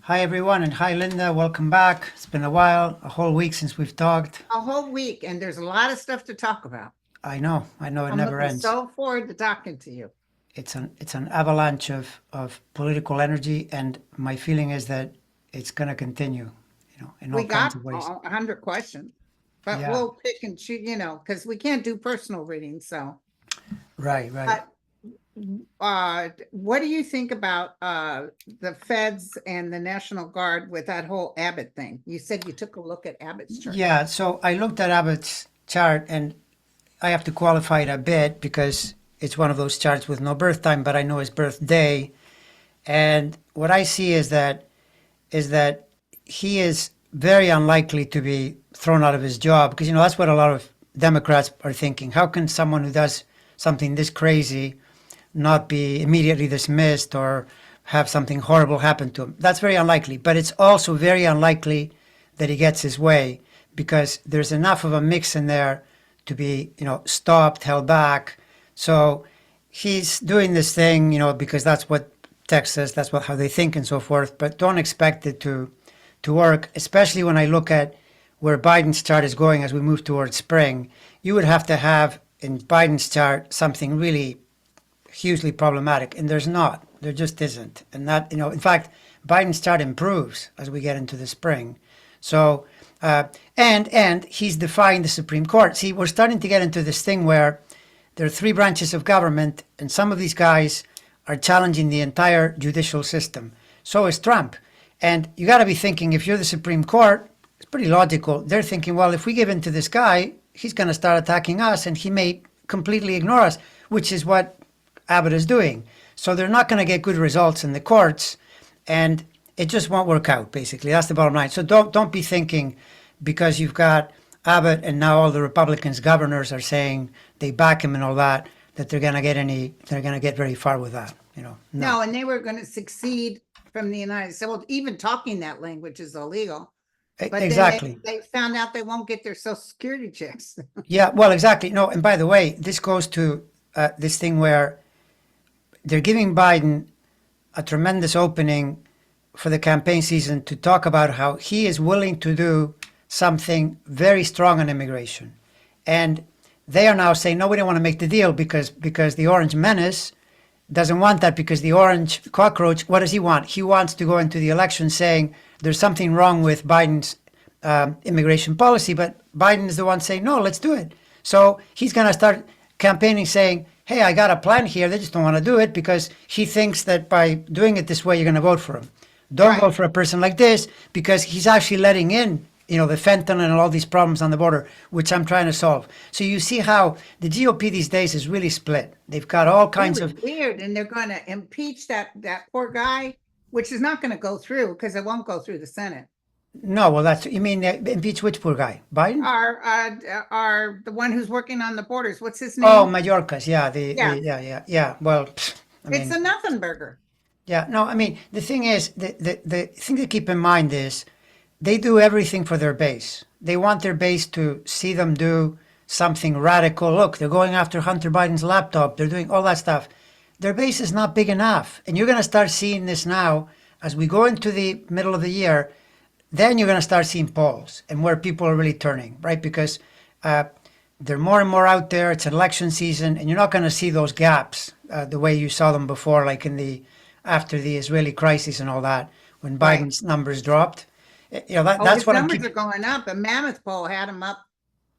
Hi everyone, and hi Linda. Welcome back. It's been a while, a whole week since we've talked. A whole week, and there's a lot of stuff to talk about. I know, it I'm never looking ends. so forward to talking to you. It's an avalanche of political energy, and my feeling is that it's going to continue, in all We kinds got of ways. 100 questions, but Yeah, we'll pick and choose, because we can't do personal readings. So, right, right. but what do you think about the feds and the National Guard with that whole Abbott thing? You said you took a look at Abbott's chart. Yeah, so I looked at Abbott's chart, and I have to qualify it a bit because it's one of those charts with no birth time, but I know his birthday. And what I see is that he is very unlikely to be thrown out of his job because that's what a lot of Democrats are thinking. How can someone who does something this crazy not be immediately dismissed or have something horrible happen to him? That's very unlikely, but it's also very unlikely that he gets his way because there's enough of a mix in there to be stopped, held back. So he's doing this thing, because that's what Texas, that's what how they think and so forth. But don't expect it to work, especially when I look at where Biden's chart is going as we move towards spring. You would have to have in Biden's chart something really hugely problematic, and there's not. There just isn't, and that in fact, Biden's chart improves as we get into the spring. So, and he's defying the Supreme Court. See, we're starting to get into this thing where there are three branches of government, and some of these guys are challenging the entire judicial system. So is Trump. And you got to be thinking, if you're the Supreme Court, it's pretty logical. They're thinking, well, if we give in to this guy, he's going to start attacking us and he may completely ignore us, which is what Abbott is doing. So they're not going to get good results in the courts, and it just won't work out, basically. That's the bottom line. So don't be thinking because you've got Abbott and now all the Republicans governors are saying they back him and all that, that they're going to get very far with that. No. No, and they were going to succeed from the United States. Well, even talking that language is illegal. But Exactly. then they found out they won't get their Social Security checks. Yeah, well, exactly. No, and by the way, this goes to this thing where they're giving Biden a tremendous opening for the campaign season to talk about how he is willing to do something very strong on immigration. And they are now saying, no, we don't want to make the deal because the Orange Menace doesn't want that because the Orange Cockroach, what does he want? He wants to go into the election saying there's something wrong with Biden's immigration policy, but Biden is the one saying, no, let's do it. So he's going to start campaigning saying, hey, I got a plan here. They just don't want to do it because he thinks that by doing it this way, you're going to vote for him. Don't Right. vote for a person like this because he's actually letting in, the fentanyl and all these problems on the border, which I'm trying to solve. So you see how the GOP these days is really split. They've got all kinds Really of, weird. And they're going to impeach that poor guy, which is not going to go through because it won't go through the Senate. no, well, you mean impeach which poor guy? Biden? Our the one who's working on the borders. What's his Oh, name? Majorcas. Yeah, Yeah, yeah. Well, I it's mean, a nothing burger. yeah, no, I mean, the thing is, the thing to keep in mind is they do everything for their base. They want their base to see them do something radical. Look, they're going after Hunter Biden's laptop. They're doing all that stuff. Their base is not big enough. And you're going to start seeing this now as we go into the middle of the year. Then you're going to start seeing polls and where people are really turning, right? Because uh, they're more and more out there. It's an election season, and you're not going to see those gaps the way you saw them before, like after the Israeli crisis and all that, when Right. Biden's numbers dropped. Oh, That's his what I'm numbers are keeping. going up. A Mammoth poll had him up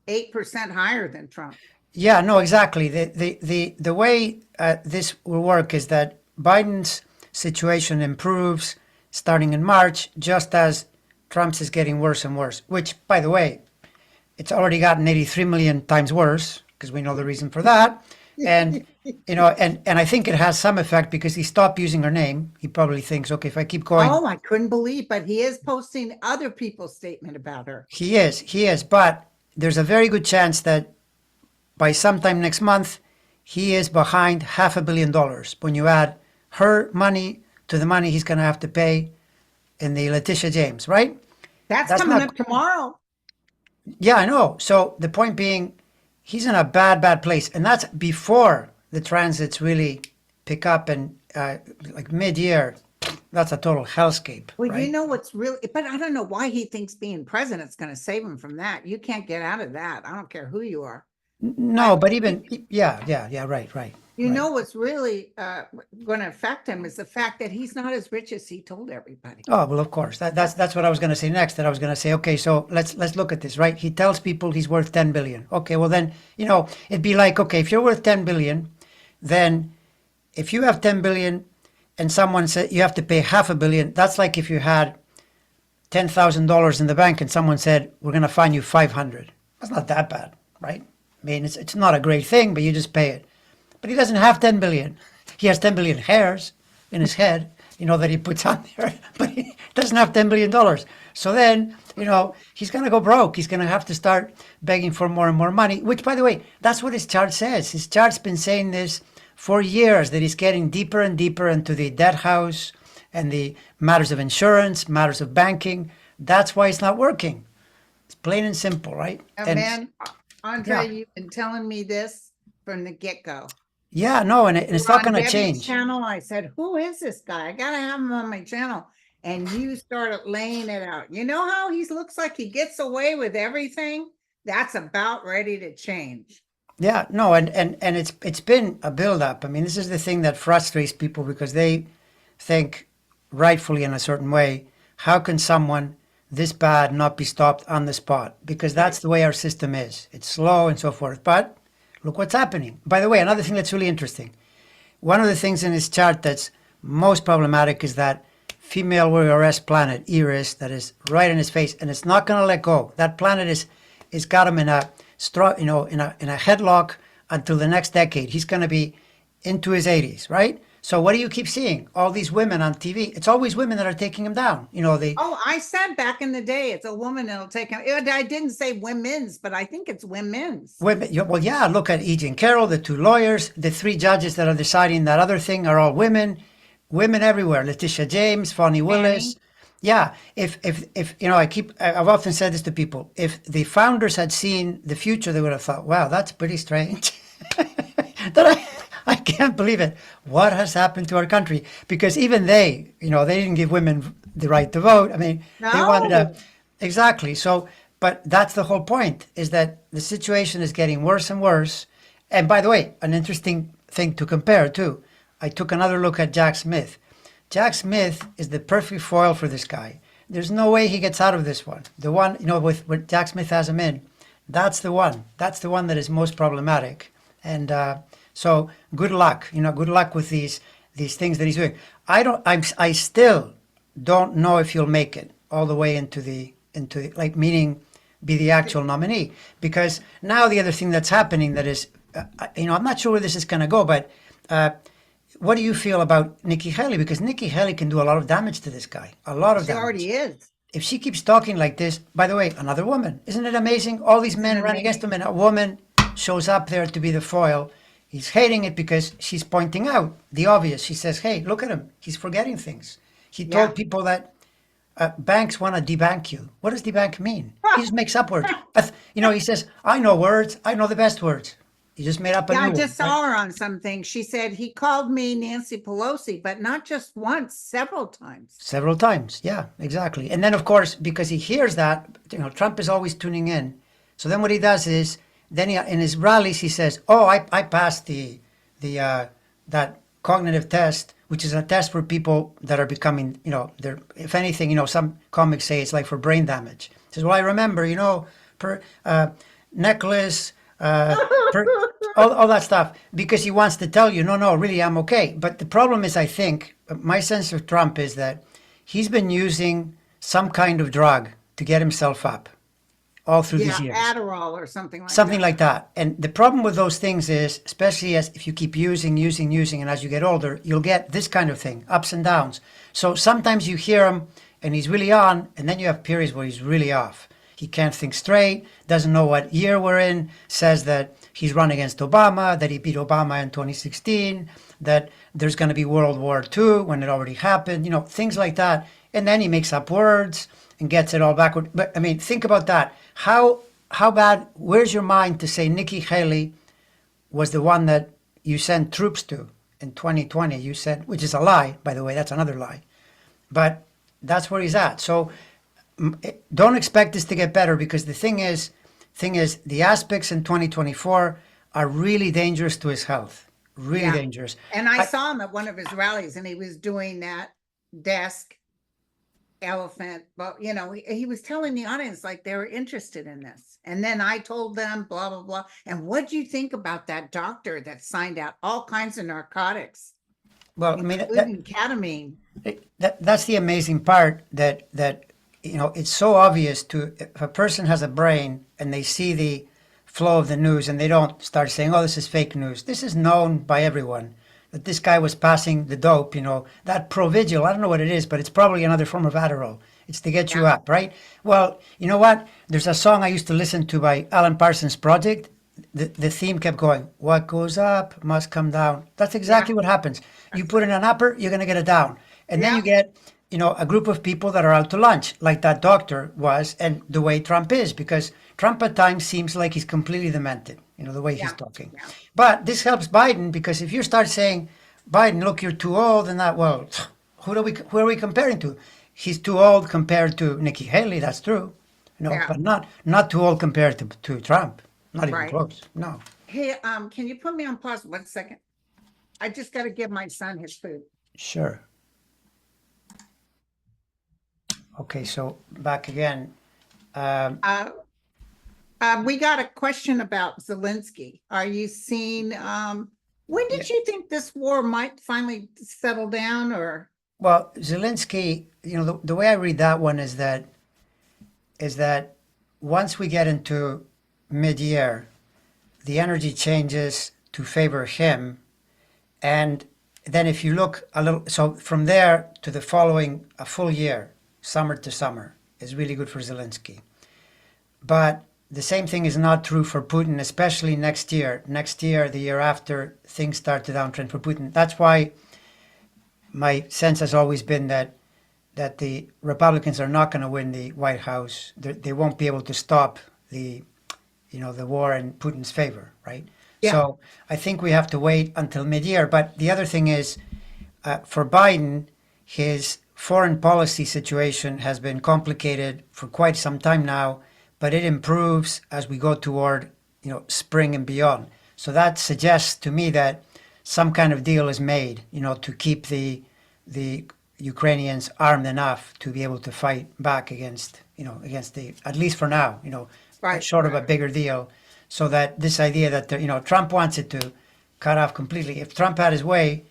8% higher than Trump. Yeah, no, exactly. The way this will work is that Biden's situation improves starting in March, just as Trump's is getting worse and worse. Which, by the way, it's already gotten 83 million times worse because we know the reason for that. And and I think it has some effect because he stopped using her name. He probably thinks, okay, if I keep going, Oh, I couldn't believe, but he is posting other people's statement about her. he is. But there's a very good chance that by sometime next month, he is behind $500 million when you add her money to the money he's going to have to pay in the Letitia James, right? That's That's coming not. up tomorrow. Yeah, I know. So the point being, he's in a bad place, and that's before the transits really pick up and like mid-year. that's a total hellscape, Well, you right? know what's really, but I don't know why he thinks being president's going to save him from that. You can't get out of that. I don't care who you are. No, But but even, yeah, right, you right. know what's really going to affect him is the fact that he's not as rich as he told everybody. Oh, well, of course. That's what I was going to say next. That I was going to say, okay, so let's look at this, right? He tells people he's worth 10 billion. Okay, well then, it'd be like, okay, if you're worth 10 billion, then if you have 10 billion and someone said you have to pay half a billion, that's like if you had $10,000 in the bank and someone said, we're going to fine you 500. That's not that bad, right? I mean, it's not a great thing, but you just pay it. But he doesn't have 10 billion. He has 10 billion hairs in his head, that he puts on there, but he doesn't have $10 billion. So then, he's going to go broke. He's going to have to start begging for more and more money, which, by the way, that's what his chart says. His chart's been saying this for years, that he's getting deeper and deeper into the debt house and the matters of insurance, matters of banking. That's why it's not working. It's plain and simple, right? And Man, Andre, yeah, you've been telling me this from the get-go. yeah, no, and it's not On going to Debbie's change. channel, I said, who is this guy? I gotta have him on my channel. And you started laying it out. You know how he looks like he gets away with everything? That's about ready to change. Yeah, no, and it's been a build up. I mean, this is the thing that frustrates people because they think rightfully in a certain way, how can someone this bad not be stopped on the spot? Because Right. that's the way our system is. It's slow and so forth. But look what's happening. By the way, another thing that's really interesting. One of the things in his chart that's most problematic is that female warrior arrest planet, Eris, that is right in his face, and it's not going to let go. That planet is got him in a in a headlock until the next decade. He's going to be into his 80s, right? So what do you keep seeing? All these women on TV. It's always women that are taking him down. They Oh, I said back in the day, it's a woman that'll take him. I didn't say women's, but I think it's women's. women. Well, yeah. Look at E. Jean Carroll, the two lawyers, the three judges that are deciding that other thing are all women. Women everywhere. Letitia James, Fonnie Willis. Fanny. Yeah. If I've often said this to people. If the founders had seen the future, they would have thought, "Wow, that's pretty strange." that I can't believe it. What has happened to our country? Because even they didn't give women the right to vote. I mean, they wanted No. exactly. So, but that's the whole point, is that the situation is getting worse and worse. And by the way, an interesting thing to compare too. I took another look at Jack Smith. Jack Smith is the perfect foil for this guy. There's no way he gets out of this one. The one, with Jack Smith has him in, that's the one. That's the one that is most problematic. And so good luck. Good luck with these things that he's doing. I still don't know if he'll make it all the way into like, meaning be the actual nominee, because now the other thing that's happening that is, I'm not sure where this is going to go, but what do you feel about Nikki Haley? Because Nikki Haley can do a lot of damage to this guy, a lot of She damage. already is. If she keeps talking like this, by the way, another woman. Isn't it amazing? All these men run against him, and a woman shows up there to be the foil. He's hating it because she's pointing out the obvious. She says, hey, look at him. He's forgetting things. He Yeah. told people that banks want to debank you. What does debank mean? He just makes up words. He says, I know words. I know the best words. He just made up a Yeah, new I one. just saw her on something. She said he called me Nancy Pelosi, but not just once, several times. Several times. Yeah, exactly. And then, of course, because he hears that, Trump is always tuning in. So then what he does is, then in his rallies, he says, oh, I passed that cognitive test, which is a test for people that are becoming, they're, if anything, some comics say it's like for brain damage. He says, well, I remember, necklace, per, all that stuff, because he wants to tell you, no, really, I'm okay. But the problem is, I think, my sense of Trump is that he's been using some kind of drug to get himself up all through Yeah, these years. Adderall or something like Something that. like that. And the problem with those things is, especially as if you keep using, and as you get older, you'll get this kind of thing, ups and downs. So sometimes you hear him and he's really on, and then you have periods where he's really off. He can't think straight, doesn't know what year we're in, says that he's run against Obama, that he beat Obama in 2016, that there's going to be World War II when it already happened, things like that. And then he makes up words and gets it all backward. But I mean, think about that. How bad, where's your mind to say Nikki Haley was the one that you sent troops to in 2020? You said, which is a lie, by the way, that's another lie. but that's where he's at. So don't expect this to get better, because the thing is, the aspects in 2024 are really dangerous to his health. Really Yeah. dangerous. And I saw him at one of his rallies, and he was doing that desk elephant, but he was telling the audience like they were interested in this. And then I told them blah blah blah. And what do you think about that doctor that signed out all kinds of narcotics, Well, I mean, including ketamine? that's the amazing part, that it's so obvious to, if a person has a brain and they see the flow of the news and they don't start saying, oh, this is fake news. This is known by everyone that this guy was passing the dope, that Provigil, I don't know what it is, but it's probably another form of Adderall. It's to get you up, right? Well, you know what? There's a song I used to listen to by Alan Parsons Project. The theme kept going, what goes up must come down. That's exactly what happens. You put in an upper, you're going to get a down. And then you get, a group of people that are out to lunch, like that doctor was, and the way Trump is, because Trump at times seems like he's completely demented, the way he's talking. Yeah. But this helps Biden, because if you start saying, Biden, look, you're too old and that, well, who are we comparing to? He's too old compared to Nikki Haley, that's true. But not too old compared to Trump. Not even close. No. Hey, can you put me on pause 1 second? I just got to give my son his food. Sure. Okay, so back again. We got a question about Zelensky. Are you seeing, when did you think this war might finally settle down, or? Well, Zelensky, the way I read that one is that once we get into mid-year, the energy changes to favor him. And then if you look a little, so from there to the following, a full year, summer to summer, is really good for Zelensky. But the same thing is not true for Putin, especially next year. Next year, the year after, things start to downtrend for Putin. That's why my sense has always been that the Republicans are not going to win the White House. They won't be able to stop the war in Putin's favor, right? Yeah. So I think we have to wait until mid-year. But the other thing is, for Biden, his foreign policy situation has been complicated for quite some time now, but it improves as we go toward, spring and beyond. So that suggests to me that some kind of deal is made, to keep the Ukrainians armed enough to be able to fight back against at least for now, short of a bigger deal, so that this idea that, Trump wants it to cut off completely. If Trump had his way,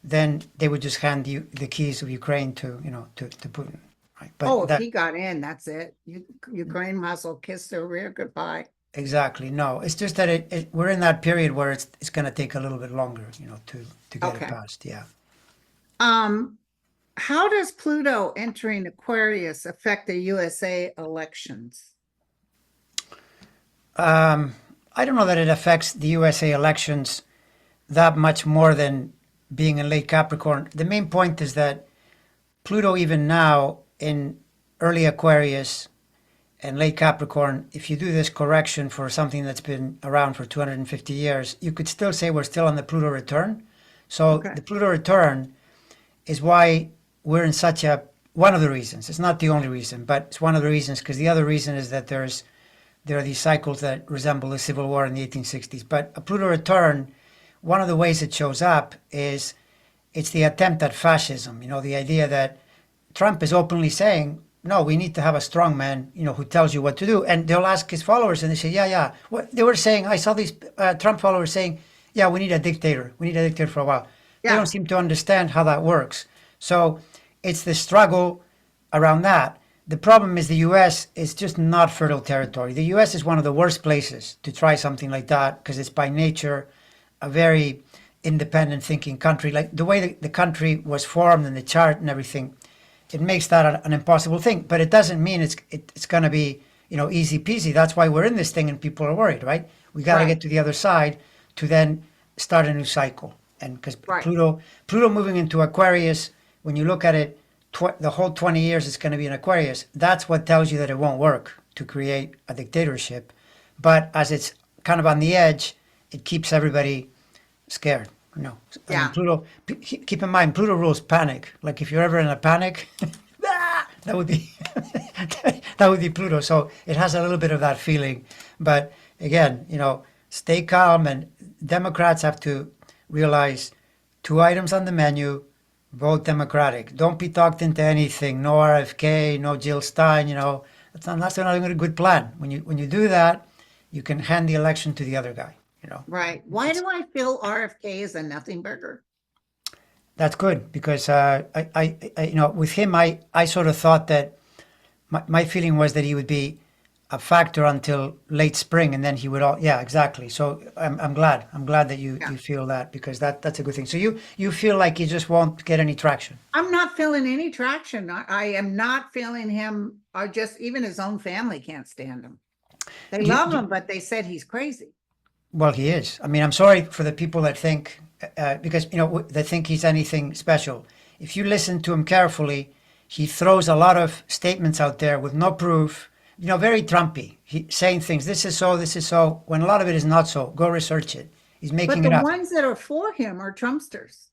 then they would just hand you the keys of Ukraine to Putin. Right? But if he got in, that's it. Ukraine must well kiss their rear goodbye. Exactly. No, it's just that we're in that period where it's going to take a little bit longer, to get it passed. Yeah. How does Pluto entering Aquarius affect the USA elections? I don't know that it affects the USA elections that much more than being in late Capricorn. The main point is that Pluto, even now in early Aquarius and late Capricorn, if you do this correction for something that's been around for 250 years, you could still say we're still on the Pluto return. So the Pluto return is why we're in one of the reasons. It's not the only reason, but it's one of the reasons, because the other reason is that there are these cycles that resemble the Civil War in the 1860s. But a Pluto return, one of the ways it shows up is it's the attempt at fascism. The idea that Trump is openly saying, no, we need to have a strong man, who tells you what to do. And they'll ask his followers and they say, yeah. What they were saying, I saw these Trump followers saying, yeah, we need a dictator. We need a dictator for a while. Yeah. They don't seem to understand how that works. So it's the struggle around that. The problem is the U.S. is just not fertile territory. The U.S. is one of the worst places to try something like that, because it's by nature a very independent thinking country. Like the way the country was formed and the chart and everything, it makes that an impossible thing. But it doesn't mean it's going to be easy peasy. That's why we're in this thing and people are worried, right? We got to get to the other side to then start a new cycle. And because Pluto moving into Aquarius, when you look at it, the whole 20 years it's going to be in Aquarius. That's what tells you that it won't work to create a dictatorship. But as it's kind of on the edge, it keeps everybody scared. No, I mean Yeah. Pluto. Keep in mind, Pluto rules panic. Like if you're ever in a panic, that would be that would be Pluto. So it has a little bit of that feeling. But again, stay calm. And Democrats have to realize two items on the menu, vote Democratic. Don't be talked into anything. No RFK, no Jill Stein. That's not even a good plan. When you do that, you can hand the election to the other guy. Right. Why It's do I feel RFK is a nothing burger? That's good because with him, I sort of thought that my feeling was that he would be a factor until late spring, and then he would all. Yeah, exactly. So I'm glad. I'm glad that you Yeah. you feel that because that's a good thing. So you feel like he just won't get any traction. I'm not feeling any traction. I am not feeling him, or just even his own family can't stand him. They You, love you, him, but they said he's crazy. well, he is. I mean, I'm sorry for the people that think because they think he's anything special. If you listen to him carefully, he throws a lot of statements out there with no proof. Very Trumpy. He saying things. This is so. This is so. When a lot of it is not so. Go research it. He's But making the it up. ones that are for him are Trumpsters.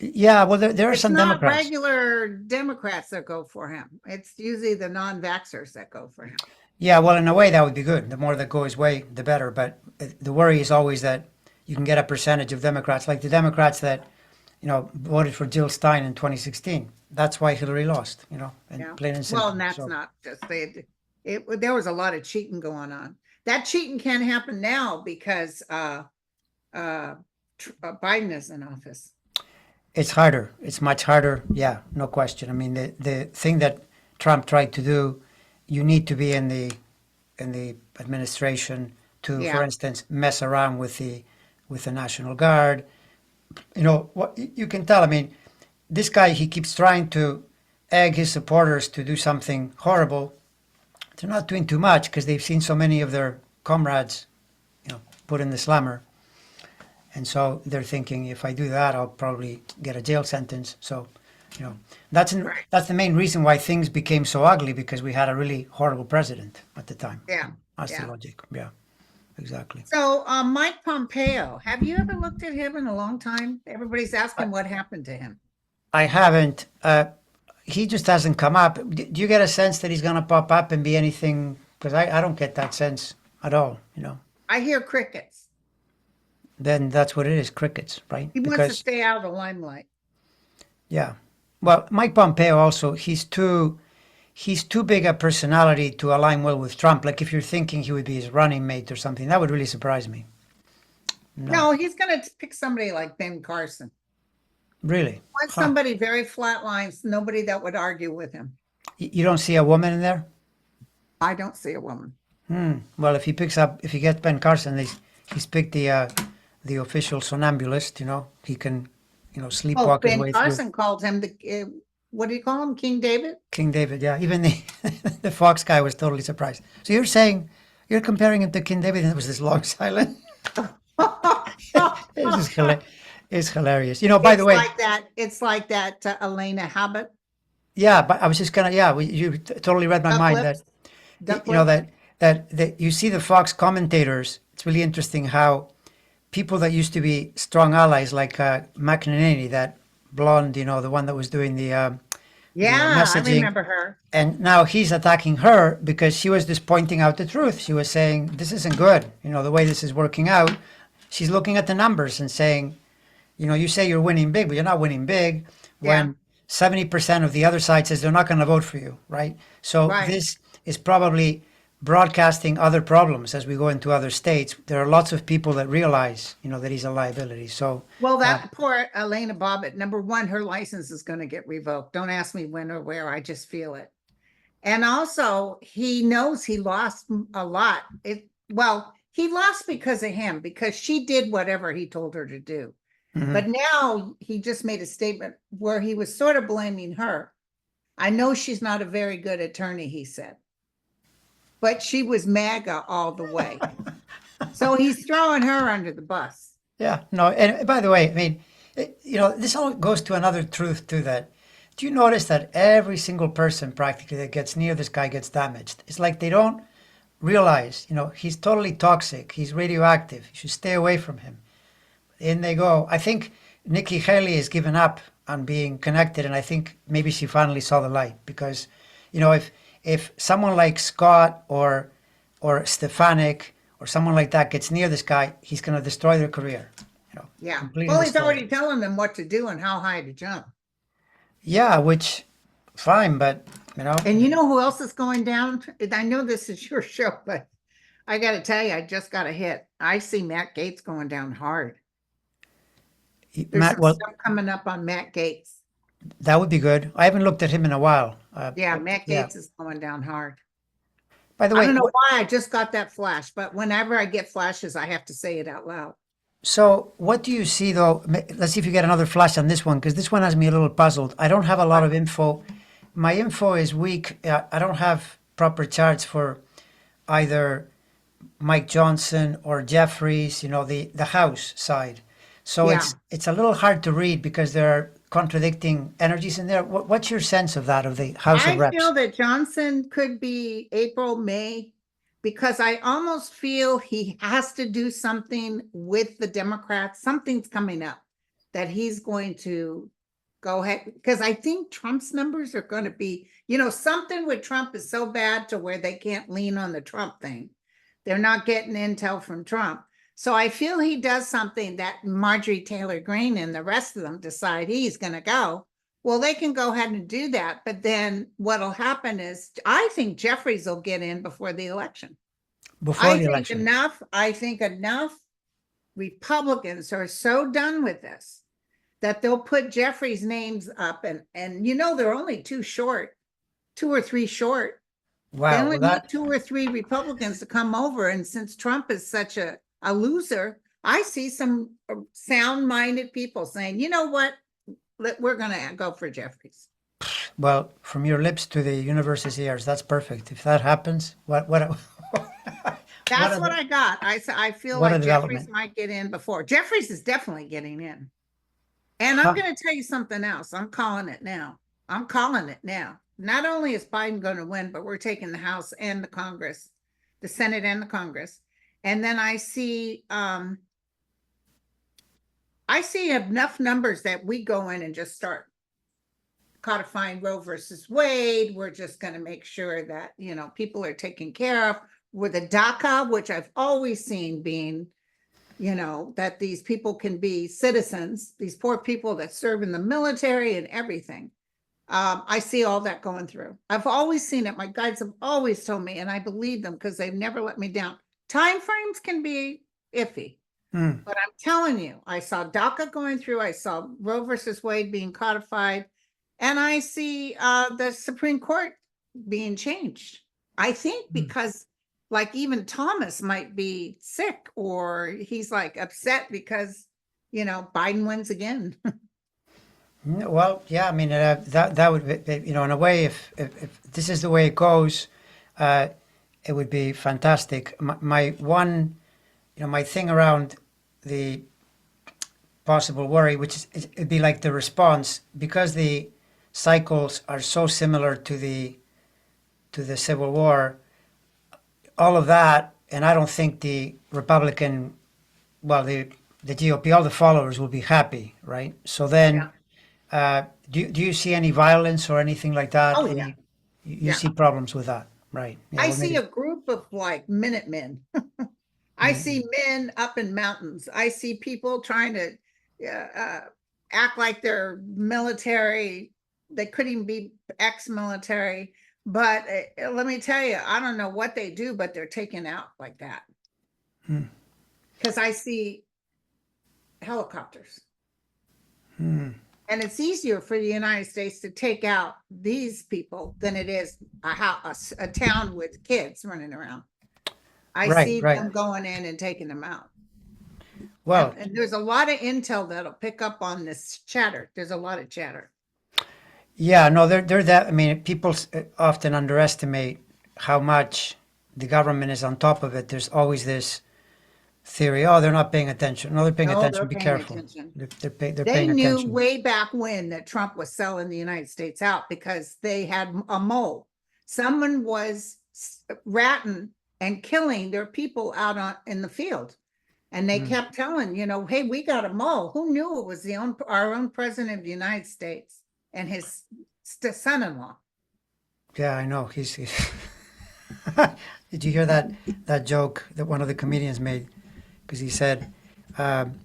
Yeah. Well, there are It's some not Democrats. regular Democrats that go for him. It's usually the non-vaxxers that go for him. Yeah. Well, in a way, that would be good. The more that go his way, the better. But the worry is always that you can get a percentage of Democrats, like the Democrats that voted for Jill Stein in 2016. That's why Hillary lost. And Yeah. plain and Well, simple. and that's So. not just there was a lot of cheating going on. That cheating can't happen now because Biden is in office. It's harder. It's much harder. Yeah, no question. I mean, the thing that Trump tried to do, you need to be in the administration to, for Yeah. instance, mess around with the National Guard. What you can tell. I mean, this guy he keeps trying to egg his supporters to do something horrible. They're not doing too much because they've seen so many of their comrades, put in the slammer. And so they're thinking, if I do that, I'll probably get a jail sentence. So, you know, that's Right. that's the main reason why things became so ugly because we had a really horrible president at the time. Yeah. That's the Yeah. logic. Yeah, exactly. So, Mike Pompeo, have you ever looked at him in a long time? Everybody's asking what happened to him. I haven't. He just hasn't come up. Do you get a sense that he's going to pop up and be anything? Because I don't get that sense at all. I hear crickets. Then that's what it is, crickets, right? He wants to Because stay out of the limelight. yeah, well, Mike Pompeo also he's too big a personality to align well with Trump. Like if you're thinking he would be his running mate or something, that would really surprise me. No, No, he's going to pick somebody like Ben Carson. really. Want Huh. somebody very flat lines, nobody that would argue with him. You don't see a woman in there? I don't see a woman. Well, if he gets Ben Carson, he's picked the official somnambulist. He can, Oh, sleepwalk his Ben way through. Carson called him what do you call him? King David? King David, yeah. Even the the Fox guy was totally surprised. So you're comparing him to King David, and it was this long silence. It's just it's hilarious. By the way, It's like that Elena Habit. yeah. But I was just gonna, yeah. You totally read my Duck mind lips. that Duck you know lips. that you see the Fox commentators. It's really interesting how people that used to be strong allies, like McEnany, that blonde, the one that was doing the Yeah, I messaging. remember her. And now he's attacking her because she was just pointing out the truth. She was saying, this isn't good. The way this is working out. She's looking at the numbers and saying, you say you're winning big, but you're not winning big Yeah. when 70% of the other side says they're not going to vote for you, right? So Right. this is probably broadcasting other problems as we go into other states. There are lots of people that realize, that he's a liability. So, Well, that poor Elena Bobbitt, number one, her license is going to get revoked. Don't ask me when or where. I just feel it. And also, he knows he lost a lot. He lost because of him, because she did whatever he told her to do. mhm. But now he just made a statement where he was sort of blaming her. I know she's not a very good attorney, he said, but she was MAGA all the way. So he's throwing her under the bus. Yeah, no, and by the way, I mean, this all goes to another truth too. That do you notice that every single person practically that gets near this guy gets damaged? It's like they don't realize, he's totally toxic. He's radioactive. You should stay away from him. in they go. I think Nikki Haley has given up on being connected, and I think maybe she finally saw the light because, if someone like Scott or Stefanik or someone like that gets near this guy, he's going to destroy their career. Yeah. Completely Well, he's destroy already it. telling them what to do and how high to jump. Yeah, which fine, but And you know who else is going down? I know this is your show, but I got to tell you, I just got a hit. I see Matt Gaetz going down hard. There's Matt. some Well, stuff coming up on Matt Gaetz. that would be good. I haven't looked at him in a while. Yeah, Matt Yeah. Gaetz is going down hard. By the I way, don't know why I just got that flash, but whenever I get flashes, I have to say it out loud. so what do you see though? Let's see if you get another flash on this one because this one has me a little puzzled. I don't have a lot of info. My info is weak. I don't have proper charts for either Mike Johnson or Jeffries. The House side. So Yeah. it's a little hard to read because there are contradicting energies in there. What's your sense of that of the House of I Reps? feel that Johnson could be April, May, because I almost feel he has to do something with the Democrats. Something's coming up that he's going to go ahead, because I think Trump's numbers are going to be, something with Trump is so bad to where they can't lean on the Trump thing. They're not getting intel from Trump. So I feel he does something that Marjorie Taylor Greene and the rest of them decide he's going to go. Well, they can go ahead and do that. But then what'll happen is I think Jeffries will get in before the election. Before the election? I think enough Republicans are so done with this that they'll put Jeffries' names up and they're only two or three short. They Wow. only Well, need two or three Republicans to come over. And since Trump is such a loser, I see some sound-minded people saying, you know what, we're going to go for Jeffries. well, from your lips to the universe's ears, that's perfect. If that happens, what That's what I got. I feel what a like Jeffries development. might get in before. Jeffries is definitely getting in. And I'm Huh. going to tell you something else. I'm calling it now. I'm calling it now. Not only is Biden going to win, but we're taking the House and the Congress, the Senate and the Congress. And then I see enough numbers that we go in and just start codifying Roe versus Wade. We're just going to make sure that, people are taken care of with the DACA, which I've always seen being, that these people can be citizens, these poor people that serve in the military and everything. I see all that going through. I've always seen it. My guides have always told me, and I believe them because they've never let me down. Time frames can be iffy, but I'm telling you, I saw DACA going through. I saw Roe versus Wade being codified, and I see the Supreme Court being changed. I think because like even Thomas might be sick or he's like upset because, Biden wins again. Well, yeah, I mean that would be, in a way, if this is the way it goes, it would be fantastic. My one, my thing around the possible worry, which is it'd be like the response because the cycles are so similar to the Civil War, all of that, and I don't think the Republican, well, the GOP, all the followers will be happy, right? So then, do you see any violence or anything like that? Oh, yeah. Any you Yeah. see problems with that, right? Yeah, I well, see maybe. a group of like Minutemen. I see men up in mountains. I see people trying to act like they're military. They couldn't even be ex-military. But let me tell you, I don't know what they do, but they're taken out like that. Because I see helicopters. And it's easier for the United States to take out these people than it is a town with kids running around. I Right, see right. them going in and taking them out. Well, And there's a lot of intel that'll pick up on this chatter. There's a lot of chatter. yeah, no, they're that. I mean, people often underestimate how much the government is on top of it. There's always this theory, oh, they're not paying attention. No, they're paying No, attention. they're Be paying careful. attention. They're They paying knew attention. way back when that Trump was selling the United States out because they had a mole. Someone was ratting and killing their people out in the field. And they kept telling, hey, we got a mole. Who knew it was our own president of the United States and his son-in-law? Yeah, I know. He's Did you hear that joke that one of the comedians made? Because um,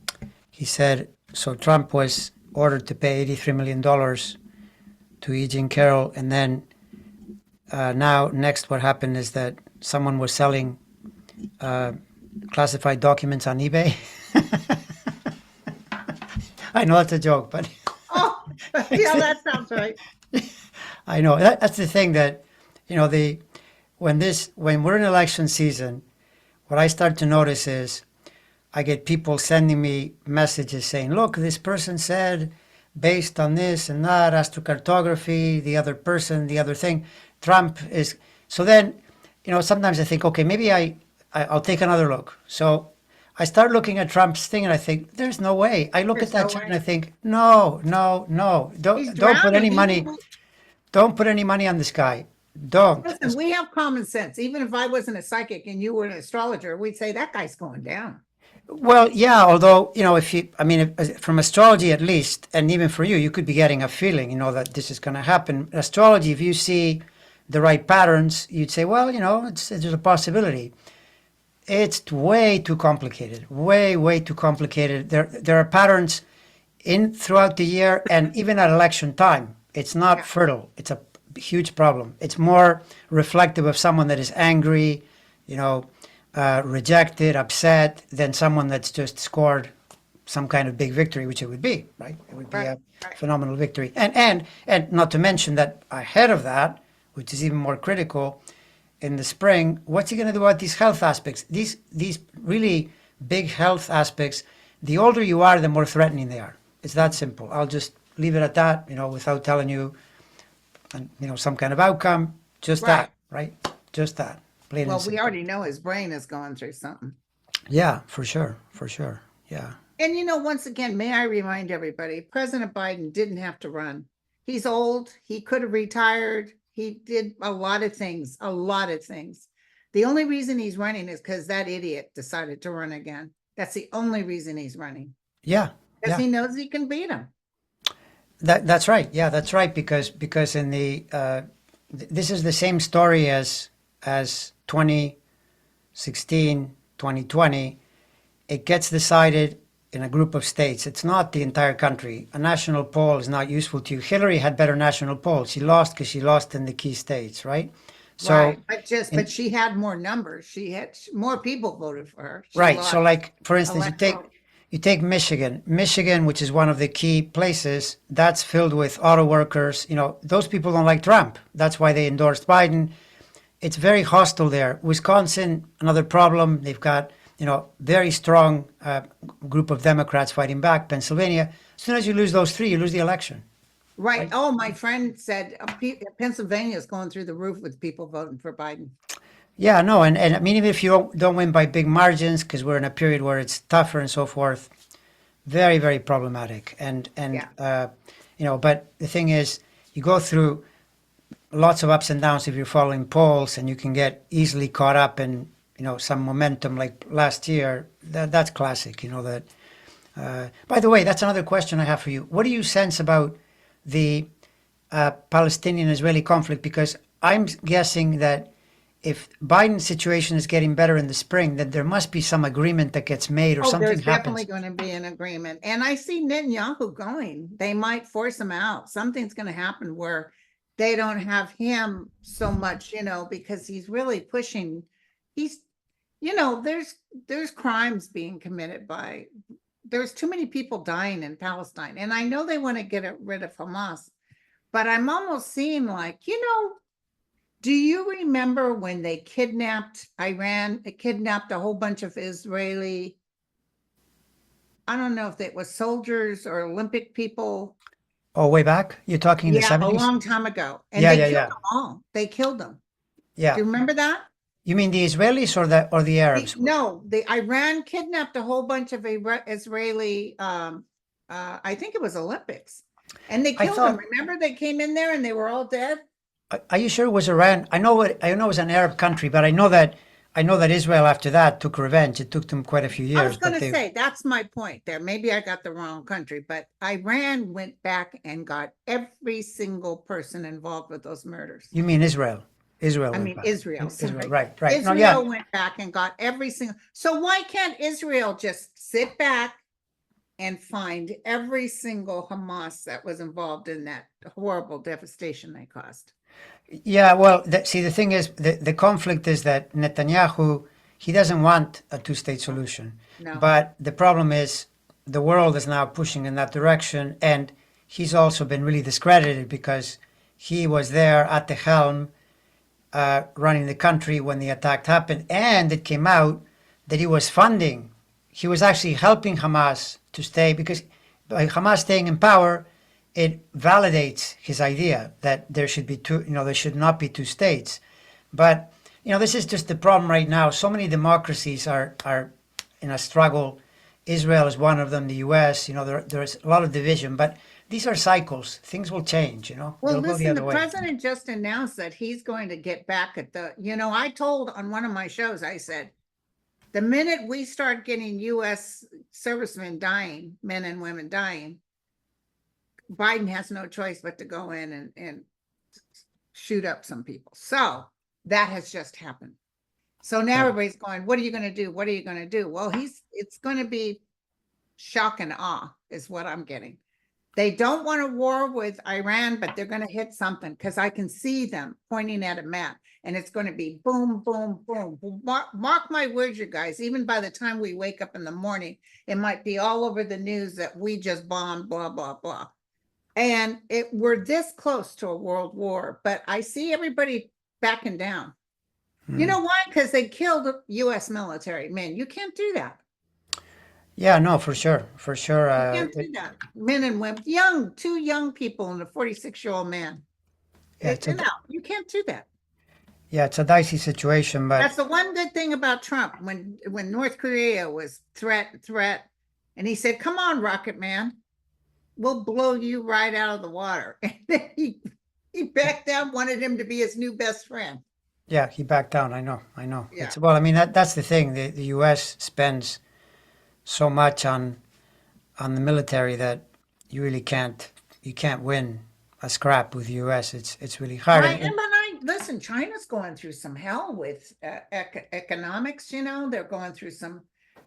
he said, so Trump was ordered to pay $83 million to E. Jean Carroll, and then now next what happened is that someone was selling uh, classified documents on eBay. I know it's a joke, but Oh, yeah, that sounds right. I know that's the thing that the when we're in election season, what I start to notice is I get people sending me messages saying, "Look, this person said, based on this and that, astrocartography, the other person, the other thing, Trump is." So then, sometimes I think, okay, maybe I'll take another look. So I start looking at Trump's thing, and I think, "There's no way." I look at There's that no chart, and I way. think, "No, no, no! He's Don't put any drowning. money. Don't put any money on this guy. Don't." Listen, we have common sense. Even if I wasn't a psychic and you were an astrologer, we'd say that guy's going down. Well, yeah, although, if you, I mean, from astrology at least, and even for you, you could be getting a feeling, that this is going to happen. Astrology, if you see the right patterns, you'd say, well, there's a possibility. It's way too complicated, way, way too complicated. There are patterns in throughout the year and even at election time. It's not Yeah. fertile. It's a huge problem. It's more reflective of someone that is angry, you know, rejected, upset, than someone that's just scored some kind of big victory, which it would be, right? It would be Right, a right. phenomenal victory. And not to mention that ahead of that, which is even more critical, in the spring, what's he going to do about these health aspects? These really big health aspects. The older you are, the more threatening they are. It's that simple. I'll just leave it at that, without telling you, some kind of outcome. Just Right. that, right? Just that. Plain and Well, we simple. already know his brain is going through something. Yeah, for sure, for sure. Yeah, And once again, may I remind everybody, President Biden didn't have to run. He's old. He could have retired. He did a lot of things, a lot of things. The only reason he's running is because that idiot decided to run again. That's the only reason he's running. yeah, Because yeah. he knows he can beat him. That's right. Yeah, that's right. Because in the this is the same story as 2016, 2020. It gets decided in a group of states. It's not the entire country. A national poll is not useful to you. Hillary had better national polls. She lost because she lost in the key states, right? So, Right. But in, she had more numbers. She had more people voted for her. She right. So, lost like for instance, electoral. you take Michigan, which is one of the key places. That's filled with auto workers. Those people don't like Trump. That's why they endorsed Biden. It's very hostile there. Wisconsin, another problem. They've got very strong group of Democrats fighting back. Pennsylvania. As soon as you lose those three, you lose the election. Right. Right? Oh, my friend said Pennsylvania is going through the roof with people voting for Biden. Yeah, no, and I mean, even if you don't win by big margins, because we're in a period where it's tougher and so forth, very, very problematic. And Yeah. but the thing is, you go through lots of ups and downs if you're following polls, and you can get easily caught up in some momentum like last year. That's classic. That. By the way, that's another question I have for you. What do you sense about the Palestinian-Israeli conflict? Because I'm guessing that if Biden's situation is getting better in the spring, then there must be some agreement that gets made or Oh, something there's definitely happens. going to be an agreement. And I see Netanyahu going. They might force him out. Something's going to happen where they don't have him so much, because he's really pushing. He's, there's crimes being committed there's too many people dying in Palestine. And I know they want to get rid of Hamas, but I'm almost seeing like, do you remember when they kidnapped a whole bunch of Israeli, I don't know if it was soldiers or Olympic people. Oh, way back? You're talking in the Yeah, a 70s? long time ago. And Yeah, they yeah, killed yeah. them all. They killed them. Do Yeah. you remember that? You mean the Israelis or the Arabs? No, the Iran kidnapped a whole bunch of Israeli, I think it was Olympics. And they I killed them. thought. Remember they came in there and they were all dead? Are you sure it was Iran? I know it was an Arab country, but I know that I know that Israel after that took revenge. It took them quite a few I years, was going but to they, say, that's my point there. Maybe I got the wrong country, but Iran went back and got every single person involved with those murders. you mean Israel? Israel I went mean, back. Israel, Israel, sorry. right, right. No, yeah, Israel went back and got every single, so why can't Israel just sit back and find every single Hamas that was involved in that horrible devastation they caused? yeah. Well, see, the thing is, the conflict is that Netanyahu, he doesn't want a two-state solution. No, But the problem is the world is now pushing in that direction, and he's also been really discredited because he was there at the helm running the country when the attack happened, and it came out that he was funding, he was actually helping Hamas to stay because by Hamas staying in power, it validates his idea that there should be two, there should not be two states. But this is just the problem right now. So many democracies are in a struggle. Israel is one of them. The U.S. There's a lot of division, but these are cycles. Things will change. well, They'll go the listen, other the way. president just announced that he's going to get back at I told on one of my shows, I said, the minute we start getting US servicemen dying, men and women dying, Biden has no choice but to go in and shoot up some people. So that has just happened. So now everybody's going, what are you going to do? What are you going to do? Well, it's going to be shock and awe is what I'm getting. They don't want a war with Iran, but they're going to hit something because I can see them pointing at a map and it's going to be boom, boom, boom. Mark my words, you guys, even by the time we wake up in the morning, it might be all over the news that we just bombed, blah, blah, blah. And we're this close to a world war, but I see everybody backing down. You know why? Because they killed US military men. You can't do that. Yeah, no, for sure, for sure. You can't do that. Men and women, two young people and a 46-year-old man. Yeah, You can't do that. yeah, it's a dicey situation, That's but the one good thing about Trump. When North Korea was threat, and he said, "Come on, Rocket Man, we'll blow you right out of the water." And then he backed down, wanted him to be his new best friend. yeah, he backed down. I know, I know. Yeah. Well, I mean that's the thing. The U.S. spends so much on the military that you can't win a scrap with the U.S. It's really hard. Right, and listen, China's going through some hell with economics. They're going through some.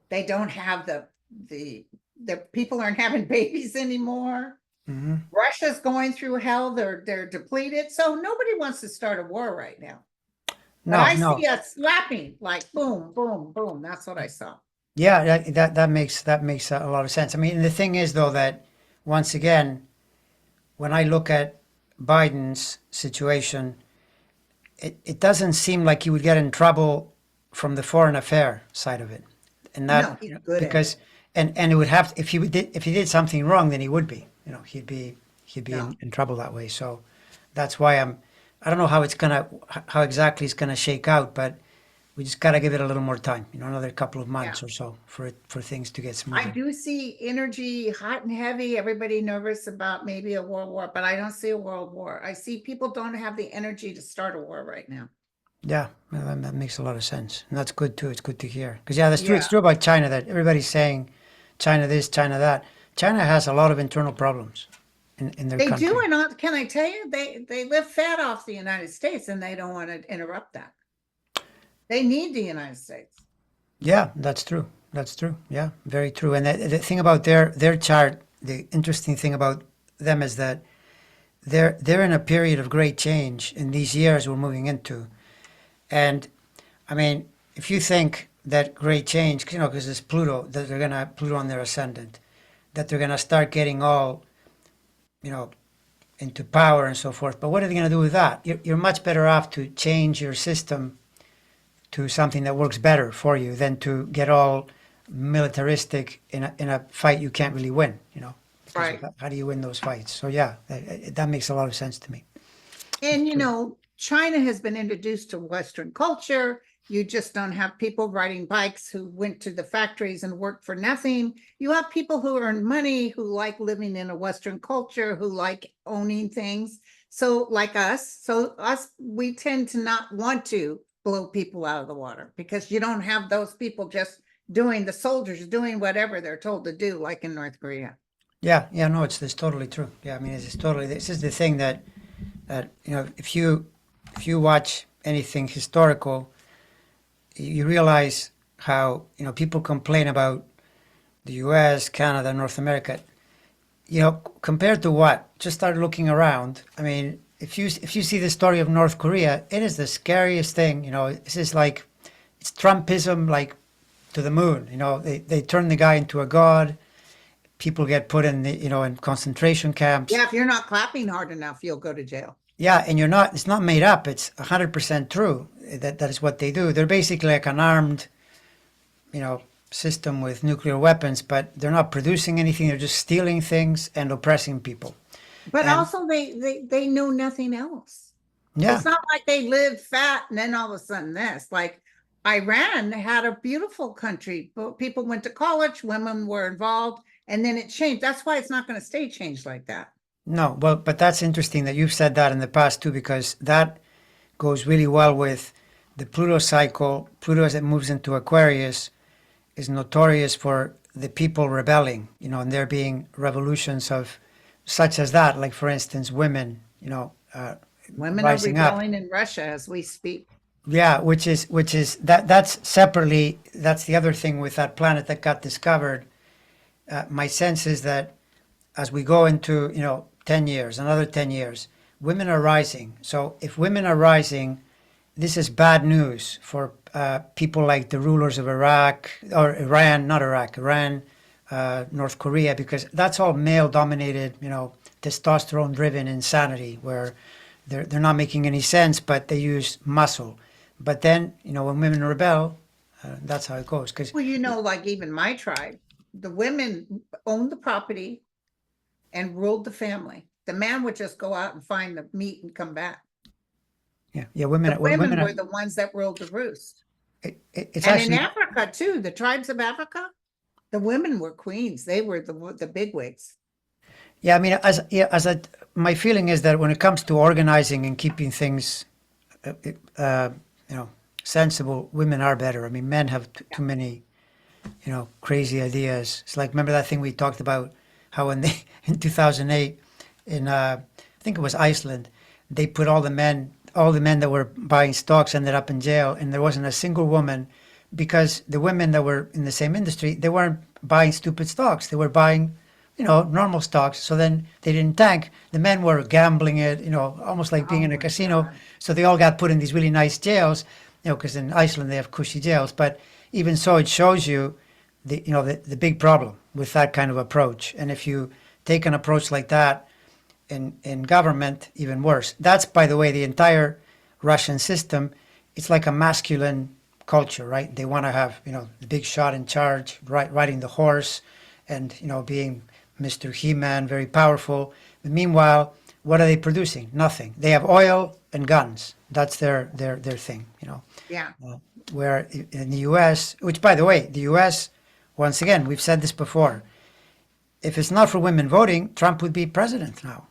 They don't have the people aren't having babies anymore. Mhm. Russia's going through hell. They're depleted. So nobody wants to start a war right now. But I No. see us slapping like boom, boom, boom. That's what I saw. Yeah, that makes a lot of sense. I mean, the thing is though that once again, when I look at Biden's situation, it doesn't seem like he would get in trouble from the foreign affair side of it, and No, he's good at because and it would have if he did something wrong, then he would be he'd be Yeah. in trouble that way. So that's why I don't know how exactly it's gonna shake out, but we just gotta give it a little more time, another couple of months or so for things to get I smoother. do see energy hot and heavy, everybody nervous about maybe a world war, but I don't see a world war. I see people don't have the energy to start a war right now. Yeah, well, that makes a lot of sense, and that's good too. It's good to hear because yeah, that's true. It's Yeah. true about China that everybody's saying China this, China that. China has a lot of internal problems in their They country. do, and can I tell you, they live fat off the United States and they don't want to interrupt that. They need the United States. Yeah, that's true. That's true. Yeah, very true. And the thing about their chart, the interesting thing about them is that they're in a period of great change in these years we're moving into. And I mean, if you think that great change, because it's Pluto, that they're gonna Pluto on their ascendant, that they're gonna start getting all, you know, into power and so forth. But what are they gonna do with that? You're much better off to change your system to something that works better for you than to get all militaristic in a fight you can't really win. Because Right. how do you win those fights? So yeah, that makes a lot of sense to me. And China has been introduced to Western culture. You just don't have people riding bikes who went to the factories and worked for nothing. You have people who earn money, who like living in a Western culture, who like owning things. So like us, we tend to not want to blow people out of the water, because you don't have those people just doing, the soldiers doing whatever they're told to do, like in North Korea. Yeah, yeah, no, it's totally true. Yeah, I mean, it's totally. This is the thing that if you watch anything historical, you realize how people complain about the U.S., Canada, North America. Compared to what? Just start looking around. I mean, if you see the story of North Korea, it is the scariest thing. This is like it's Trumpism, like to the moon. They turn the guy into a god. People get put in in concentration camps. Yeah, if you're not clapping hard enough, you'll go to jail. Yeah, and it's not made up. It's 100% true. That is what they do. They're basically like an armed, system with nuclear weapons, but they're not producing anything. They're just stealing things and oppressing people. But And also they know nothing else. yeah, It's not like they lived fat and then all of a sudden this. Like Iran had a beautiful country, but people went to college, women were involved, and then it changed. That's why it's not going to stay changed like that. no, well, but that's interesting that you've said that in the past too, because that goes really well with the Pluto cycle. Pluto, as it moves into Aquarius, is notorious for the people rebelling, and there being revolutions of such as that, like for instance, women, Women are rising up. rebelling in Russia as we speak. Yeah, which is that's separately. That's the other thing with that planet that got discovered. My sense is that as we go into 10 years, another 10 years, women are rising. So if women are rising, this is bad news for people like the rulers of Iraq or Iran, not Iraq, Iran, North Korea, because that's all male-dominated, testosterone-driven insanity where they're not making any sense, but they use muscle. But then, when women rebel, that's how it goes. Because Well, like even my tribe, the women owned the property and ruled the family. The man would just go out and find the meat and come back. yeah, women, The when women women, were the ones that ruled the roost. it's And in actually Africa too, the tribes of Africa, the women were queens. They were the bigwigs. yeah. I mean, my feeling is that when it comes to organizing and keeping things, uh, sensible, women are better. I mean, men have too many, crazy ideas. It's like remember that thing we talked about how when they in 2008 in I think it was Iceland, they put all the men that were buying stocks ended up in jail, and there wasn't a single woman because the women that were in the same industry, they weren't buying stupid stocks. They were buying, normal stocks. So then they didn't tank. The men were gambling it, almost like being Oh in a my casino. God. So they all got put in these really nice jails, because in Iceland they have cushy jails. But even so, it shows you the big problem with that kind of approach. And if you take an approach like that in government, even worse. That's, by the way, the entire Russian system. It's like a masculine culture, right? They want to have, the big shot in charge, riding the horse, and being Mr. He-Man, very powerful. But meanwhile, what are they producing? Nothing. They have oil and guns. That's their thing, Yeah. Where in the U.S., which, by the way, the U.S., once again, we've said this before. If it's not for women voting, Trump would be president now.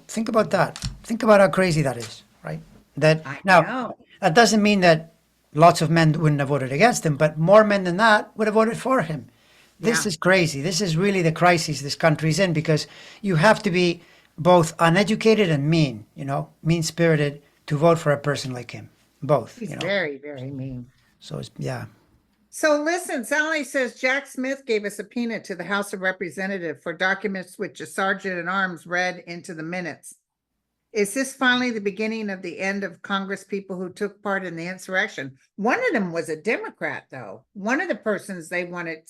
Think about that. Think about how crazy that is, right? That I now know. that doesn't mean that lots of men wouldn't have voted against him, but more men than that would have voted for him. This Yeah. is crazy. This is really the crisis this country's in because you have to be both uneducated and mean, mean-spirited to vote for a person like him. Both, He's very, very mean. So yeah. So listen, Sally says Jack Smith gave a subpoena to the House of Representatives for documents which a sergeant at arms read into the minutes. Is this finally the beginning of the end of Congress people who took part in the insurrection? One of them was a Democrat, though. One of the persons they wanted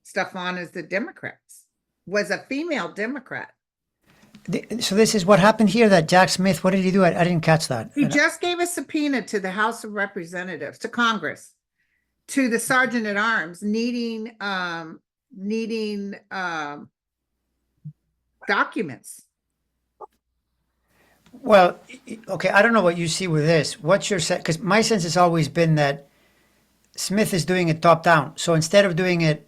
stuff on as the Democrats was a female Democrat. So this is what happened here. That Jack Smith. What did he do? I didn't catch that. He just gave a subpoena to the House of Representatives, to Congress, to the sergeant at arms needing documents. Well, okay. I don't know what you see with this. What's your sense? Because my sense has always been that Smith is doing it top down. So instead of doing it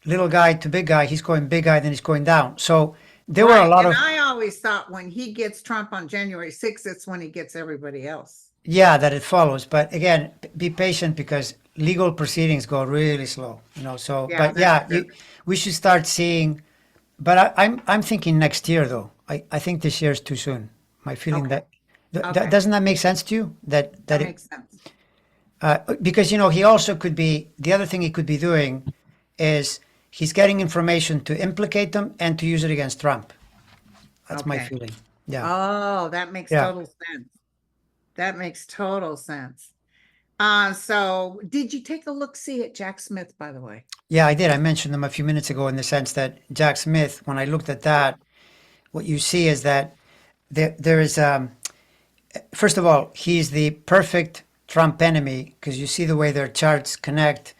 little guy to big guy, he's going big guy, then he's going down. So there were a lot And of. I always thought when he gets Trump on January 6th, it's when he gets everybody else. Yeah, that it follows. But again, be patient because legal proceedings go really slow, So, Yeah, but that's yeah, true. we should start seeing. But I'm thinking next year though. I think this year is too soon. My feeling Okay, that, okay, doesn't that make sense to you? that It makes sense. because he also could be the other thing he could be doing is he's getting information to implicate them and to use it against Trump. That's my Okay. feeling. Yeah, Oh, that makes yeah. total sense. That makes total sense. So did you take a look see at Jack Smith, by the way? Yeah, I did. I mentioned them a few minutes ago in the sense that Jack Smith, when I looked at that, what you see is that there is, first of all, he's the perfect Trump enemy because you see the way their charts connect.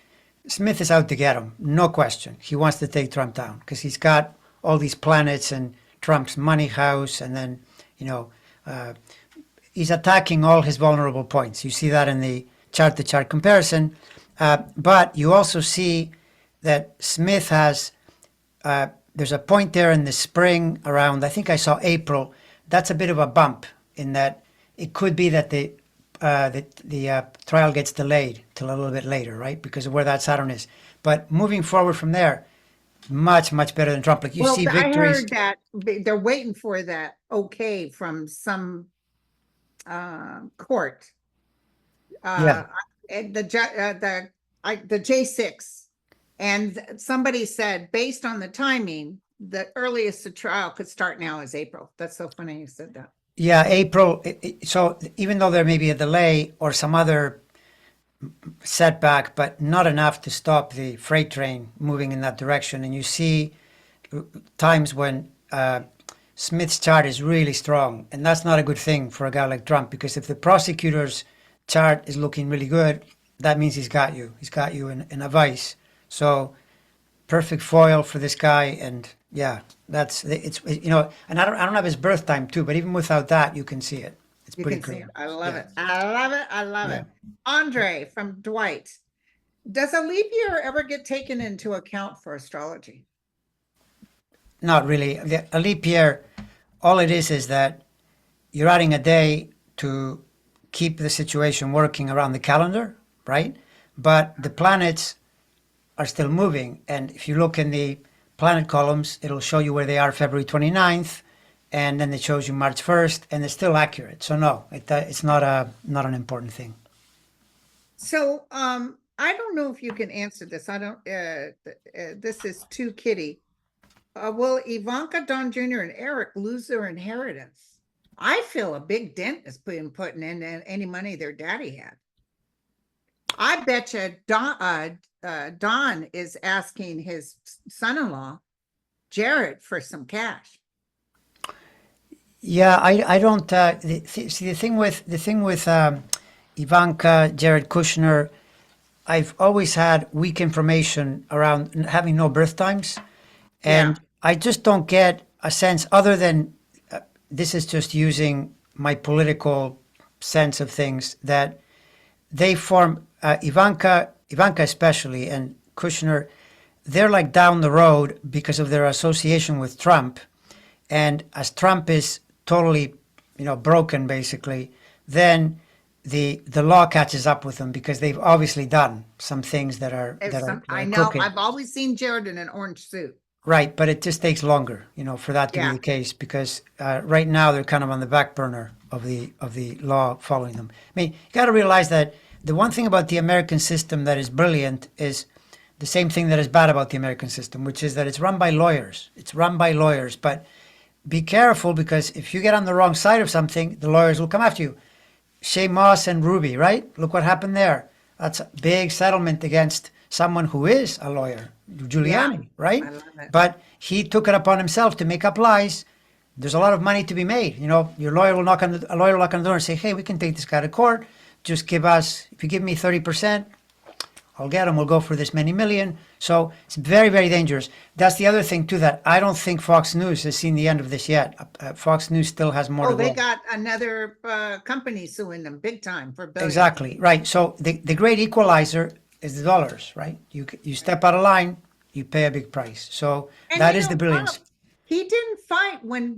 Smith is out to get him, no question. He wants to take Trump down because he's got all these planets and Trump's money house, and then, you know, uh, he's attacking all his vulnerable points. You see that in the chart to chart comparison. But you also see that Smith has, there's a point there in the spring around, I think I saw April. That's a bit of a bump in that it could be that the trial gets delayed till a little bit later, right? Because of where that Saturn is. But moving forward from there, much, much better than Trump. Like you Well, see I victories. heard that they're waiting for that okay from some court. Yeah. Uh, and the J6, and somebody said based on the timing, the earliest the trial could start now is April. That's so funny you said that. Yeah, April. So even though there may be a delay or some other setback, but not enough to stop the freight train moving in that direction. And you see times when Smith's chart is really strong, and that's not a good thing for a guy like Trump because if the prosecutor's chart is looking really good, that means he's got you. He's got you in a vice. So perfect foil for this guy, and yeah, that's it's and I don't have his birth time too, but even without that, you can see it. It's You pretty can see clear. it. I love Yeah, it. I love it. I love yeah. it. Andre from Dwight. Does a leap year ever get taken into account for astrology? Not really. A leap year, all it is that you're adding a day to keep the situation working around the calendar, right? But the planets are still moving. And if you look in the planet columns, it'll show you where they are February 29th, and then it shows you March 1st, and it's still accurate. So no, it's not an important thing. So, I don't know if you can answer this. I don't, this is too kitty. Will Ivanka, Don Jr., and Eric lose their inheritance? I feel a big dent is being put in any money their daddy had. I bet you Don is asking his son-in-law, Jared, for some cash. Yeah, I don't. See, the thing with Ivanka, Jared Kushner, I've always had weak information around having no birth times. Yeah. And I just don't get a sense, other than this is just using my political sense of things, that they form Ivanka especially, and Kushner. They're like down the road because of their association with Trump, and as Trump is totally, broken basically, then the law catches up with them because they've obviously done some things that are If that are some, that I are know, crooked. I've always seen Jared in an orange suit. Right, but it just takes longer, for that to be Yeah. the case because right now they're kind of on the back burner of the law following them. I mean, you got to realize that the one thing about the American system that is brilliant is the same thing that is bad about the American system, which is that it's run by lawyers. It's run by lawyers, but be careful because if you get on the wrong side of something, the lawyers will come after you. Shea Moss and Ruby, right? Look what happened there. That's a big settlement against someone who is a lawyer, Yeah. Giuliani, right? I love it. But he took it upon himself to make up lies. There's a lot of money to be made. Your lawyer will knock on a lawyer will knock on the door and say, "Hey, we can take this guy to court. Just give us, if you give me 30%, I'll get him. We'll go for this many million." So it's very, very dangerous. That's the other thing too. That I don't think Fox News has seen the end of this yet. Fox News still has more Oh, to they go. got another company suing them big time for billions. Exactly right. So the great equalizer is the dollars, right? You step out of line, you pay a big price. So And that is the brilliance. Trump, he didn't fight when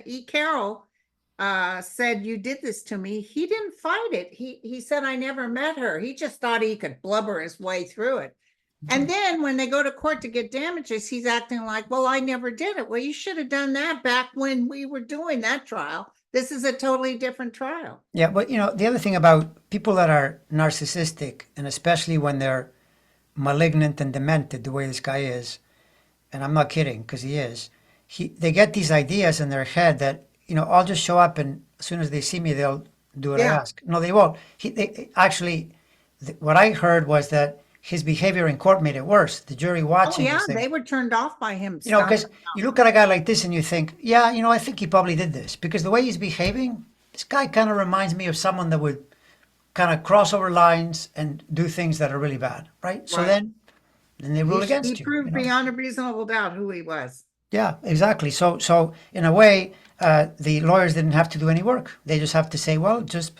E. Carroll said, "You did this to me," he didn't fight it. He said, "I never met her." He just thought he could blubber his way through it. And then when they go to court to get damages, he's acting like, "Well, I never did it." Well, you should have done that back when we were doing that trial. This is a totally different trial. Yeah, but the other thing about people that are narcissistic, and especially when they're malignant and demented, the way this guy is, and I'm not kidding because he is, they get these ideas in their head that I'll just show up and as soon as they see me, they'll do what I Yeah. ask. No, they won't. They actually, what I heard was that his behavior in court made it worse. The jury Oh, watching yeah, this thing, they were turned off by him because stopping. you look at a guy like this and you think, yeah, I think he probably did this because the way he's behaving, this guy kind of reminds me of someone that would kind of cross over lines and do things that are really bad, right? So Right. then they rule He against you. proved beyond a reasonable doubt who he was. Yeah, exactly. So in a way, the lawyers didn't have to do any work. They just have to say, well, just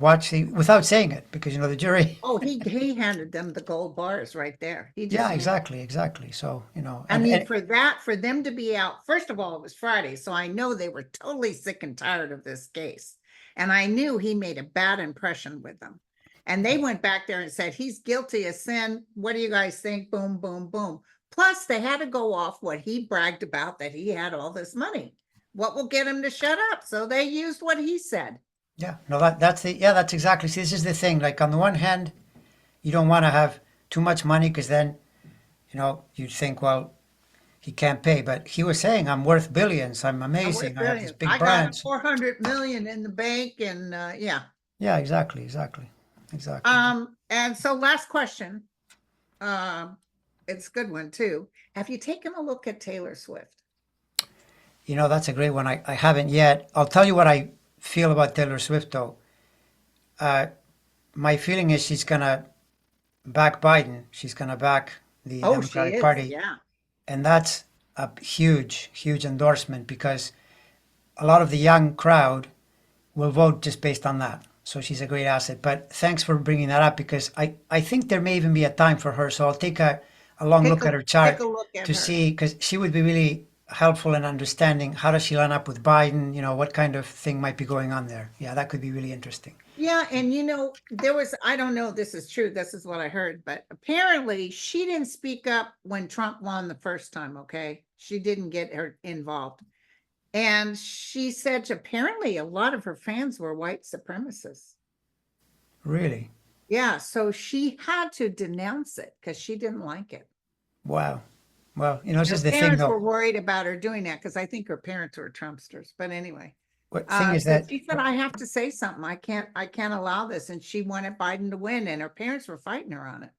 watch without saying it, because the jury. Oh, he handed them the gold bars right there. He just Yeah, exactly. So I mean, for them to be out, first of all, it was Friday, so I know they were totally sick and tired of this case. And I knew he made a bad impression with them. And they went back there and said, "He's guilty of sin. What do you guys think?" Boom, boom, boom. Plus, they had to go off what he bragged about, that he had all this money. What will get him to shut up? So they used what he said. yeah, no, that's exactly. See, this is the thing. Like on the one hand, you don't want to have too much money because then you'd think, well, he can't pay. But he was saying, I'm worth billions. I'm I'm worth amazing. I have this billions. big I got brand. 400 million in the bank, and yeah. Yeah, exactly. And so last question. Um, it's a good one too. Have you taken a look at Taylor Swift? That's a great one. I haven't yet. I'll tell you what I feel about Taylor Swift, though. Uh, my feeling is she's going to back Biden. She's going to back the Oh, she Democratic is. Party. Yeah. And that's a huge endorsement because a lot of the young crowd will vote just based on that. So she's a great asset. But thanks for bringing that up because I think there may even be a time for her. So I'll take a long look at her Take chart a look at to her. see, because she would be really helpful in understanding how does she line up with Biden, what kind of thing might be going on there. Yeah, that could be really interesting. Yeah, and there was, I don't know if this is true, this is what I heard, but apparently she didn't speak up when Trump won the first time, okay? She didn't get her involved. And she said apparently a lot of her fans were white supremacists. Really? Yeah, so she had to denounce it because she didn't like it. Wow. Well, this Her is the thing parents were though. worried about her doing that because I think her parents were Trumpsters. But anyway, What thing is so that? she said, "I have to say something. I can't allow this." And she wanted Biden to win, and her parents were fighting her on it.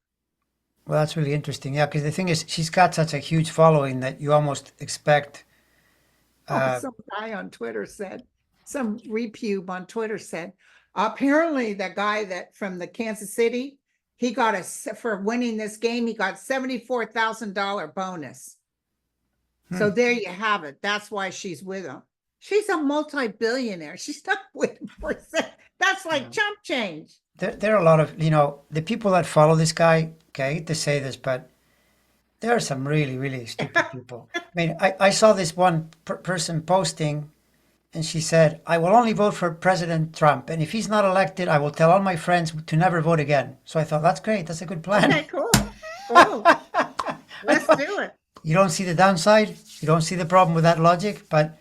Well, that's really interesting. Yeah, because the thing is, she's got such a huge following that you almost expect. Oh, Uh, some guy on Twitter said, some repube on Twitter said, apparently the guy that from the Kansas City, he got for winning this game, he got $74,000 bonus. So there you have it. That's why she's with him. She's a multi-billionaire. She's not with him for a sec. That's like chump change. there are a lot of the people that follow this guy. Okay, I hate to say this, but there are some really stupid people. I mean, I saw this one person posting, and she said, "I will only vote for President Trump, and if he's not elected, I will tell all my friends to never vote again." So I thought, that's great. That's a good plan. Okay, cool. Cool. Let's do it. You don't see the downside. You don't see the problem with that logic, but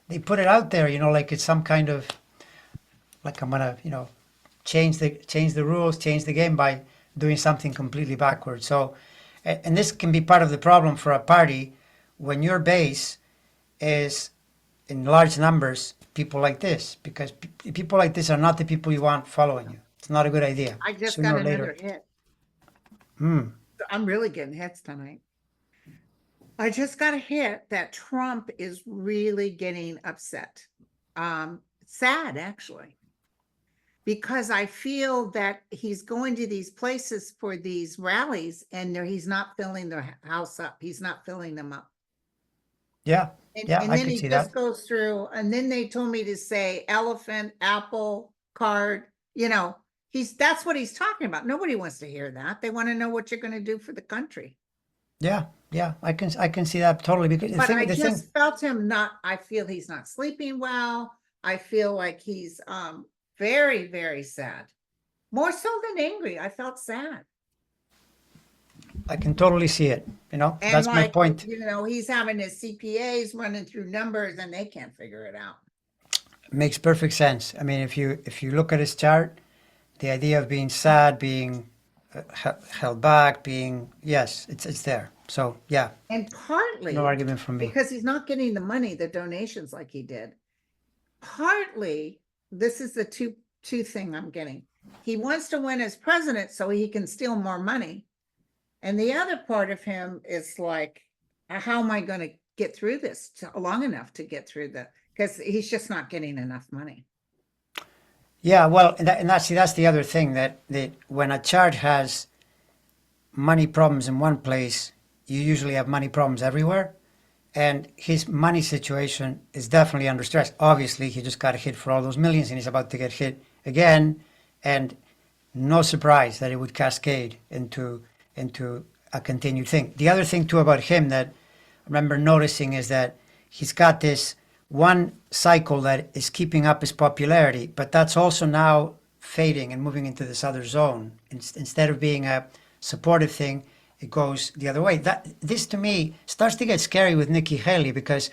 they put it out there, like it's some kind of like I'm gonna, change the rules, change the game by doing something completely backwards. So, and this can be part of the problem for a party when your base is in large numbers people like this, because people like this are not the people you want following you. It's not a good idea. I just Sooner got or another later. hit. Hmm. I'm really getting hits tonight. I just got a hit that Trump is really getting upset. Sad, actually, because I feel that he's going to these places for these rallies and he's not filling their house up. He's not filling them up. Yeah. Yeah, And I then could he see just that. goes through, and then they told me to say elephant, apple, card, that's what he's talking about. Nobody wants to hear that. They want to know what you're going to do for the country. Yeah, I can see that totally because But I the thing just felt him not, I feel he's not sleeping well. I feel like he's very, very sad. More so than angry. I felt sad. I can totally see it. You know, And that's my like, point. he's having his CPAs running through numbers and they can't figure it out. Makes perfect sense. I mean, if you look at his chart, the idea of being sad, being held back, being yes, it's there. So yeah, And no partly argument from me. because he's not getting the money, the donations like he did. Partly, this is the two thing I'm getting. He wants to win as president so he can steal more money. And the other part of him is like, how am I going to get through this long enough to get through because he's just not getting enough money. Yeah, well, and that's the other thing that when a chart has money problems in one place, you usually have money problems everywhere. And his money situation is definitely under stress. Obviously, he just got hit for all those millions, and he's about to get hit again. And no surprise that it would cascade into a continued thing. The other thing too about him that I remember noticing is that he's got this one cycle that is keeping up his popularity, but that's also now fading and moving into this other zone. Instead of being a supportive thing, it goes the other way. This to me starts to get scary with Nikki Haley because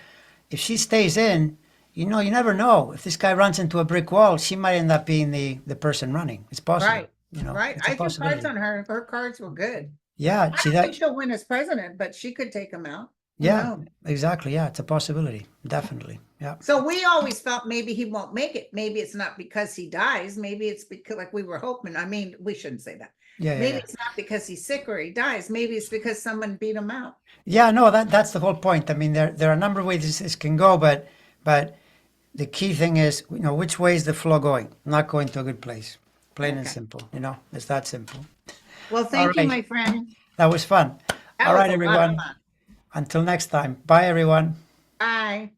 if she stays in, you never know. If this guy runs into a brick wall, she might end up being the person running. It's possible. Right. Right. It's a I threw cards possibility. on her. Her cards were good. Yeah, I see don't think that? she'll win as president, but she could take him out. Who Yeah, knows? exactly. Yeah, it's a possibility. Definitely. Yeah. So we always felt maybe he won't make it. Maybe it's not because he dies. Maybe it's because like we were hoping. I mean, we shouldn't say that. Yeah, yeah, Maybe yeah. it's not because he's sick or he dies. Maybe it's because someone beat him out. Yeah, no, that's the whole point. I mean, there are a number of ways this can go, but the key thing is, which way is the flow going? Not going to a good place. Plain and Okay. simple. It's that simple. Well, All thank you, right. my friend. That was fun. That All was right, a lot of everyone. fun. Until next time. Bye, everyone. Bye.